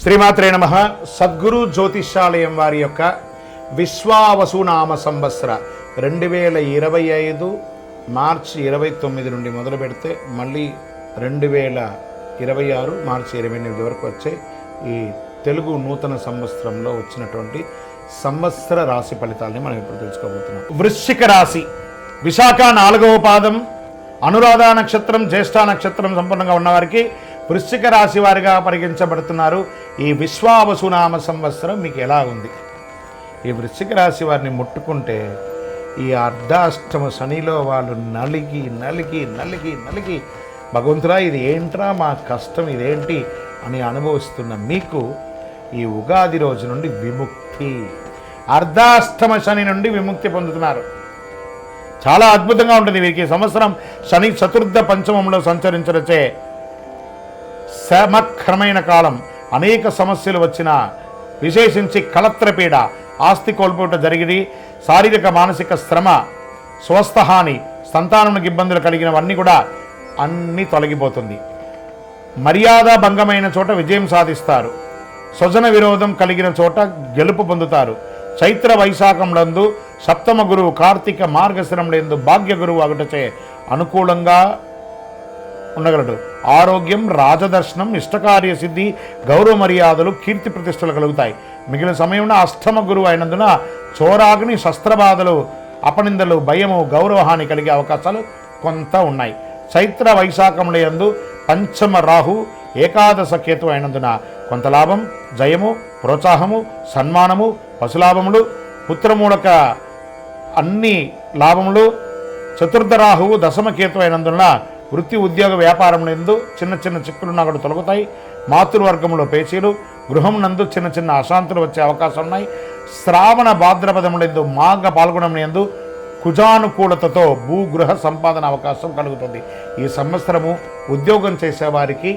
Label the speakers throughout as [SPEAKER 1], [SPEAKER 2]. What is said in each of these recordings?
[SPEAKER 1] శ్రీమాత్రే నమః. సద్గురు జ్యోతిష్యాలయం వారి యొక్క విశ్వావసునామ సంవత్సర 2025 మార్చి 29 నుండి మొదలు పెడితే మళ్ళీ 2026 మార్చి 28 వరకు వచ్చే ఈ తెలుగు నూతన సంవత్సరంలో వచ్చినటువంటి సంవత్సర రాశి ఫలితాలని మనం ఇప్పుడు తెలుసుకోబోతున్నాం. వృశ్చిక రాశి విశాఖ 4వ పాదం, అనురాధ నక్షత్రం, జ్యేష్ఠ నక్షత్రం సంపూర్ణంగా ఉన్నవారికి వృశ్చిక రాశి వారిగా పరిగణించబడుతున్నారు. ఈ విశ్వావసునామ సంవత్సరం మీకు ఎలా ఉంది? ఈ వృశ్చిక రాశి వారిని ముట్టుకుంటే ఈ అర్ధాష్టమ శనిలో వాళ్ళు నలిగి నలిగి నలిగి నలిగి భగవంతుడా ఇది ఏంట్రా మా కష్టం ఇదేంటి అని అనుభవిస్తున్న మీకు ఈ ఉగాది రోజు నుండి విముక్తి, అర్ధాష్టమ శని నుండి విముక్తి పొందుతున్నారు. చాలా అద్భుతంగా ఉంటుంది వీరికి. ఈ సంవత్సరం శని చతుర్థ పంచమంలో సంచరించడచే సమక్రమైన కాలం. అనేక సమస్యలు వచ్చిన, విశేషించి కళత్రపీడ, ఆస్తి కోల్పోవటం జరిగింది, శారీరక మానసిక శ్రమ, స్వస్థహాని, సంతానానికి ఇబ్బందులు కలిగినవన్నీ కూడా అన్నీ తొలగిపోతుంది. మర్యాద భంగమైన చోట విజయం సాధిస్తారు. స్వజన విరోధం కలిగిన చోట గెలుపు పొందుతారు. చైత్ర వైశాఖంలందు సప్తమ గురువు, కార్తీక మార్గశిరంలందు భాగ్య గురువు అగుటచే అనుకూలంగా ఉండగలడు. ఆరోగ్యం, రాజదర్శనం, ఇష్టకార్య సిద్ధి, గౌరవ మర్యాదలు, కీర్తి ప్రతిష్టలు కలుగుతాయి. మిగిలిన సమయంలో అష్టమ గురువు అయినందున చోరాగ్ని, శస్త్రబాధలు, అపనిందలు, భయము, గౌరవహాని కలిగే అవకాశాలు కొంత ఉన్నాయి. చైత్ర వైశాఖములందు పంచమ రాహు, ఏకాదశ కేతు అయినందున కొంత లాభం, జయము, ప్రోత్సాహము, సన్మానము, పశులాభములు, పుత్రమూలక అన్ని లాభములు. చతుర్థ రాహువు దశమ కేతు అయినందున వృత్తి, ఉద్యోగ, వ్యాపారములందు చిన్న చిన్న చిక్కులున్నా కూడా తొలగుతాయి. మాతృవర్గంలో పేచీలు, గృహం నందు చిన్న చిన్న అశాంతులు వచ్చే అవకాశం ఉన్నాయి. శ్రావణ భాద్రపదములందు మాఘ పాల్గొనములందు కుజానుకూలతతో భూగృహ సంపాదన అవకాశం కలుగుతుంది. ఈ సంవత్సరము ఉద్యోగం చేసేవారికి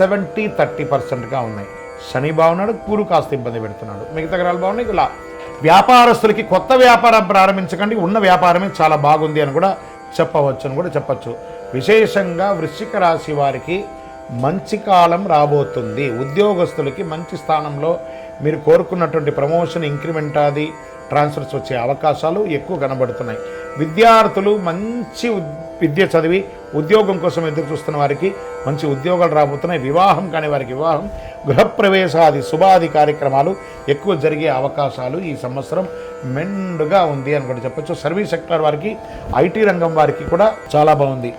[SPEAKER 1] 70-30%గా ఉన్నాయి. శని బాగున్నాడు, గురు కాస్త ఇబ్బంది పెడుతున్నాడు, మిగతా గ్రహాలు బాగున్నాయి. ఇలా వ్యాపారస్తులకి కొత్త వ్యాపారం ప్రారంభించకండి, ఉన్న వ్యాపారమే చాలా బాగుంది అని కూడా చెప్పచ్చు. విశేషంగా వృశ్చిక రాశి వారికి మంచి కాలం రాబోతుంది. ఉద్యోగస్తులకి మంచి స్థానంలో మీరు కోరుకున్నటువంటి ప్రమోషన్, ఇంక్రిమెంట్, అది ట్రాన్స్ఫర్స్ వచ్చే అవకాశాలు ఎక్కువ కనబడుతున్నాయి. విద్యార్థులు మంచి విద్య చదివి ఉద్యోగం కోసం ఎదురు చూస్తున్న వారికి మంచి ఉద్యోగాలు రాబోతున్నాయి. వివాహం కాని వారికి వివాహం, గృహప్రవేశాది శుభాది కార్యక్రమాలు ఎక్కువ జరిగే అవకాశాలు ఈ సంవత్సరం మెండుగా ఉంది అని కూడా చెప్పచ్చు. సర్వీస్ సెక్టర్ వారికి, ఐటీ రంగం వారికి కూడా చాలా బాగుంది.